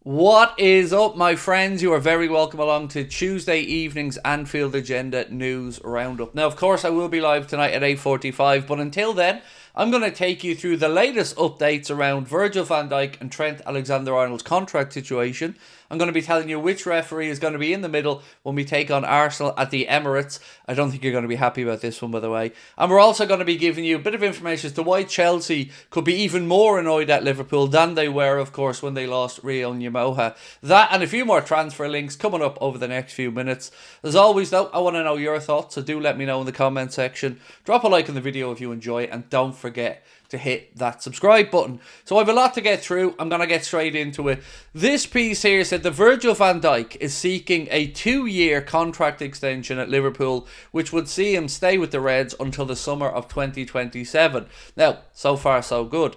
What is up, my friends? You are very welcome along to Tuesday evening's Anfield Agenda News Roundup. Now, of course, I will be live tonight at 8:45, but until then, I'm going to take you through the latest updates around Virgil Van Dijk and Trent AlexanderArnold's contract situation. I'm going to be telling you which referee is going to be in the middle when we take on Arsenal at the Emirates. I don't think you're going to be happy about this one, by the way. And we're also going to be giving you a bit of information as to why Chelsea could be even more annoyed at Liverpool than they were, of course, when they lost Rio Nyamoha. That and a few more transfer links coming up over the next few minutes. As always, though, I want to know your thoughts, so do let me know in the comment section. Drop a like on the video if you enjoy it, and don't forget to hit that subscribe button. So I have a lot to get through. I'm going to get straight into it. This piece here said that Virgil van Dijk is seeking a 2-year contract extension at Liverpool, which would see him stay with the Reds until the summer of 2027. Now, so far so good.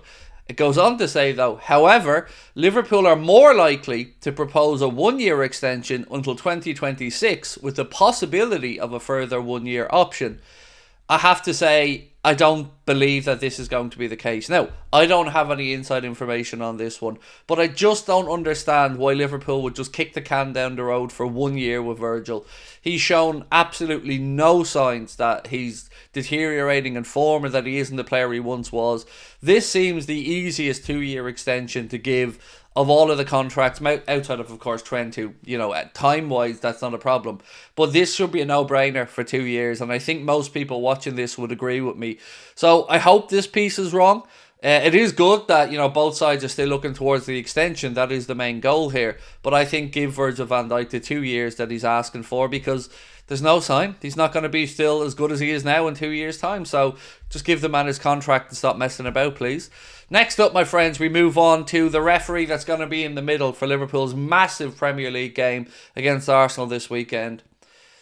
It goes on to say, though, however, Liverpool are more likely to propose a 1-year extension until 2026 with the possibility of a further 1-year option. I have to say, I don't believe that this is going to be the case. Now, I don't have any inside information on this one, but I just don't understand why Liverpool would just kick the can down the road for 1 year with Virgil. He's shown absolutely no signs that he's deteriorating in form or that he isn't the player he once was. This seems the easiest 2-year extension to give of all of the contracts, outside of course, Trent, who, time-wise, that's not a problem. But this should be a no-brainer for 2 years, and I think most people watching this would agree with me. So I hope this piece is wrong. It is good that, both sides are still looking towards the extension. That is the main goal here. But I think give Virgil van Dijk the 2 years that he's asking for, because there's no sign he's not going to be still as good as he is now in 2 years' time. So just give the man his contract and stop messing about, please. Next up, my friends, we move on to the referee that's going to be in the middle for Liverpool's massive Premier League game against Arsenal this weekend.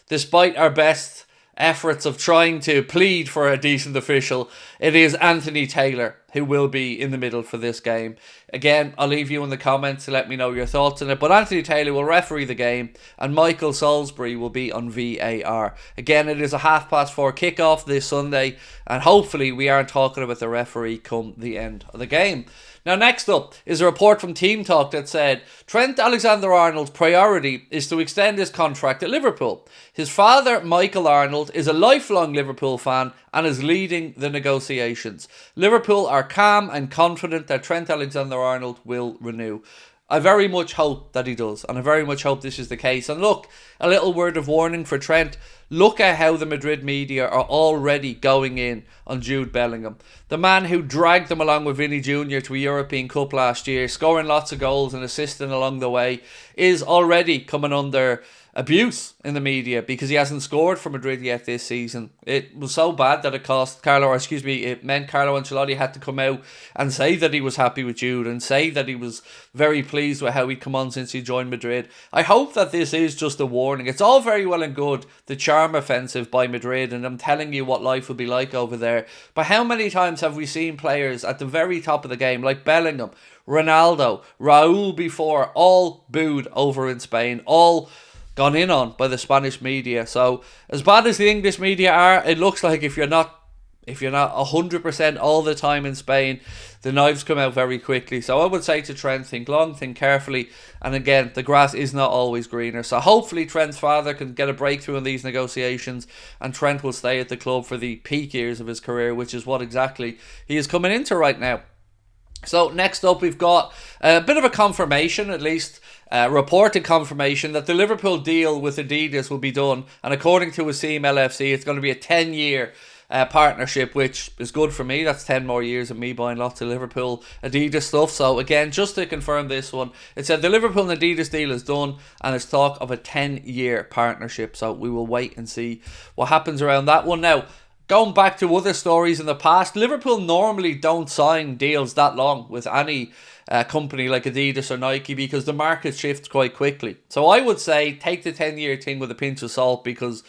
Despite our best efforts of trying to plead for a decent official, it is Anthony Taylor who will be in the middle for this game. Again, I'll leave you in the comments to let me know your thoughts on it, but Anthony Taylor will referee the game and Michael Salisbury will be on VAR. Again, it is a 4:30 kickoff this Sunday, and hopefully we aren't talking about the referee come the end of the game. Now, next up is a report from Team Talk that said Trent AlexanderArnold's priority is to extend his contract at Liverpool. His father, Michael Arnold, is a lifelong Liverpool fan and is leading the negotiations. Liverpool are calm and confident that Trent AlexanderArnold will renew. I very much hope that he does, and I very much hope this is the case. And look, a little word of warning for Trent. Look at how the Madrid media are already going in on Jude Bellingham. The man who dragged them along with Vinny Jr. to a European Cup last year, scoring lots of goals and assisting along the way, is already coming under abuse in the media because he hasn't scored for Madrid yet this season. It was so bad that it meant Carlo Ancelotti had to come out and say that he was happy with Jude and say that he was very pleased with how he'd come on since he joined Madrid. I hope that this is just a warning. It's all very well and good, the charm offensive by Madrid, and I'm telling you what life will be like over there. But how many times have we seen players at the very top of the game, like Bellingham, Ronaldo, Raul before, all booed over in Spain, all gone in on by the Spanish media? So as bad as the English media are, it looks like if you're not 100% all the time in Spain, the knives come out very quickly. So I would say to Trent, think long, think carefully, and again, the grass is not always greener. So hopefully Trent's father can get a breakthrough in these negotiations and Trent will stay at the club for the peak years of his career, which is what exactly he is coming into right now. So next up, we've got a bit of a confirmation, at least reported confirmation, that the Liverpool deal with Adidas will be done. And according to Wasim LFC, it's going to be a 10-year partnership, which is good for me. That's 10 more years of me buying lots of Liverpool Adidas stuff. So again, just to confirm this one, it said the Liverpool and Adidas deal is done and it's talk of a 10-year partnership. So we will wait and see what happens around that one. Now, going back to other stories in the past, Liverpool normally don't sign deals that long with any company like Adidas or Nike because the market shifts quite quickly. So I would say take the 10-year thing with a pinch of salt, because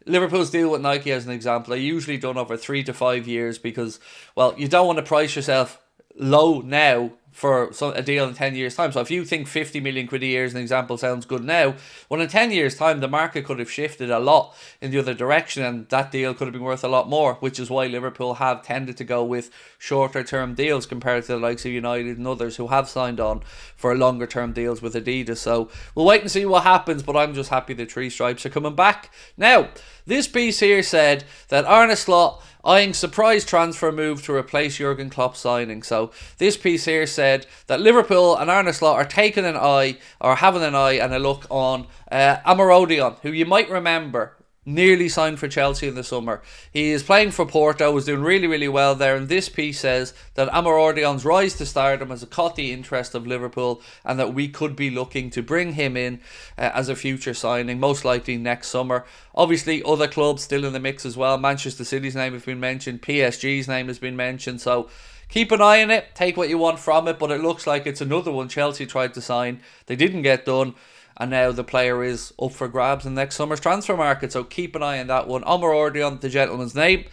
Liverpool's deal with Nike, as an example, are usually done over 3 to 5 years because, well, you don't want to price yourself low now for a deal in 10 years' time. So if you think 50 million quid a year as an example sounds good now, well, in 10 years' time, the market could have shifted a lot in the other direction, and that deal could have been worth a lot more, which is why Liverpool have tended to go with shorter term deals compared to the likes of United and others who have signed on for longer term deals with Adidas. So we'll wait and see what happens, but I'm just happy the three stripes are coming back. Now, this piece here said that Arne Slot eyeing surprise transfer move to replace Jurgen Klopp's signing. So this piece here said that Liverpool and Arne Slot are taking an eye, or having an eye and a look on Amorodion, who you might remember nearly signed for Chelsea in the summer. He is playing for Porto, was doing really, really well there, and this piece says that Amorodian's rise to stardom has caught the interest of Liverpool, and that we could be looking to bring him in as a future signing, most likely next summer. Obviously, other clubs still in the mix as well. Manchester City's name has been mentioned, PSG's name has been mentioned, so keep an eye on it, take what you want from it, but it looks like it's another one Chelsea tried to sign, they didn't get done, and now the player is up for grabs in next summer's transfer market. So keep an eye on that one. Amorodion, the gentleman's name.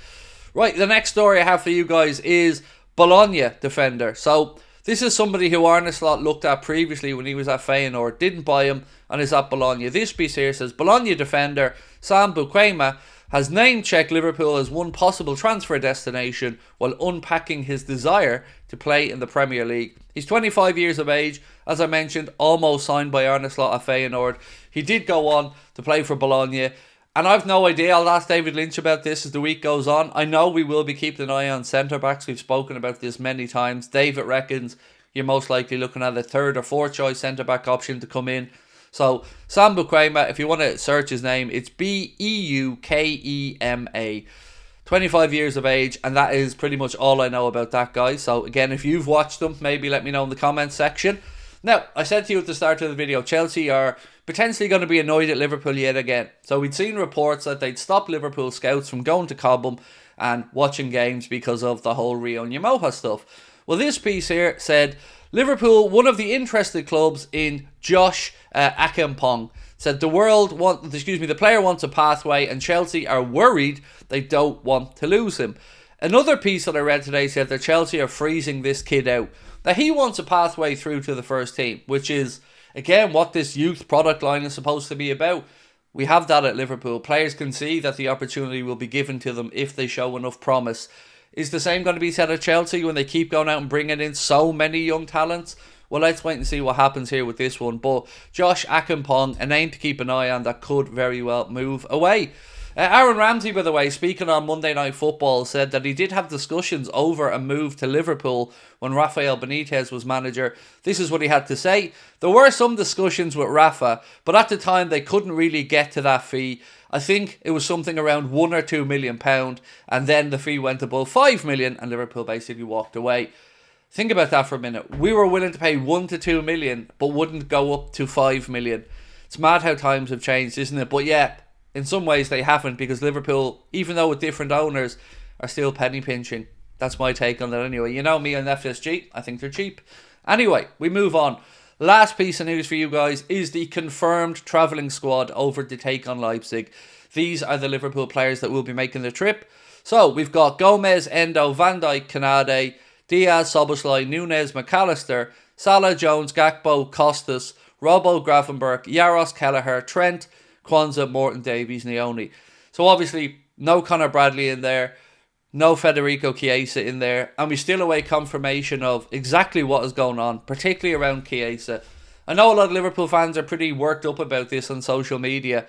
Right, the next story I have for you guys is Bologna Defender. So this is somebody who Arne Slot looked at previously when he was at Feyenoord, didn't buy him, and is at Bologna. This piece here says Bologna defender Sam Buquema has name-checked Liverpool as one possible transfer destination while unpacking his desire to play in the Premier League. He's 25 years of age, as I mentioned, almost signed by Arne Slot at Feyenoord. He did go on to play for Bologna, and I've no idea. I'll ask David Lynch about this as the week goes on. I know we will be keeping an eye on centre-backs. We've spoken about this many times. David reckons you're most likely looking at a third or fourth choice centre-back option to come in. So, Sam Buquema, if you want to search his name, it's Beukema. 25 years of age, and that is pretty much all I know about that guy. So, again, if you've watched him, maybe let me know in the comments section. Now, I said to you at the start of the video, Chelsea are potentially going to be annoyed at Liverpool yet again. So, we'd seen reports that they'd stop Liverpool scouts from going to Cobham and watching games because of the whole Rio Nyamoha stuff. Well, this piece here said Liverpool, one of the interested clubs in Josh Akong, said the player wants a pathway and Chelsea are worried they don't want to lose him. Another piece that I read today said that Chelsea are freezing this kid out. That he wants a pathway through to the first team, which is, again, what this youth product line is supposed to be about. We have that at Liverpool. Players can see that the opportunity will be given to them if they show enough promise. Is the same going to be said at Chelsea when they keep going out and bringing in so many young talents? Well, let's wait and see what happens here with this one. But Josh Akong, a name to keep an eye on that could very well move away. Aaron Ramsey, by the way, speaking on Monday Night Football, said that he did have discussions over a move to Liverpool when Rafael Benitez was manager. This is what he had to say. There were some discussions with Rafa, but at the time they couldn't really get to that fee. I think it was something around £1 or £2 million, and then the fee went above £5 million, and Liverpool basically walked away. Think about that for a minute. We were willing to pay £1 to £2 million, but wouldn't go up to £5 million. It's mad how times have changed, isn't it? But yeah, in some ways they haven't, because Liverpool, even though with different owners, are still penny pinching. That's my take on that anyway. You know me on FSG, I think they're cheap. Anyway, we move on. Last piece of news for you guys is the confirmed travelling squad over to take on Leipzig. These are the Liverpool players that will be making the trip. So we've got Gomez, Endo, Van Dijk, Kanade, Diaz, Szoboszlai, Nunez, McAllister, Salah, Jones, Gakpo, Costas, Robbo, Gravenberch, Yaros, Kelleher, Trent, Kwanzaa, Morton, Davies, Neoni. So obviously no Conor Bradley in there, no Federico Chiesa in there, and we still await confirmation of exactly what is going on, particularly around Chiesa. I know a lot of Liverpool fans are pretty worked up about this on social media.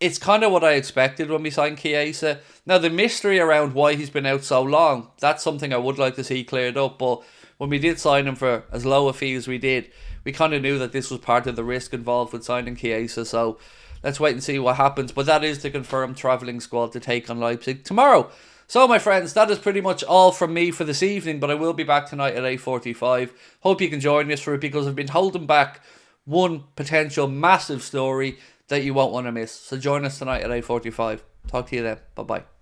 It's kind of what I expected when we signed Chiesa. Now, the mystery around why he's been out so long, that's something I would like to see cleared up, but when we did sign him for as low a fee as we did, we kind of knew that this was part of the risk involved with signing Chiesa, so let's wait and see what happens. But that is the confirmed travelling squad to take on Leipzig tomorrow. So, my friends, that is pretty much all from me for this evening, but I will be back tonight at 8:45. Hope you can join us for it, because I've been holding back one potential massive story that you won't want to miss. So join us tonight at 8:45. Talk to you then. Bye-bye.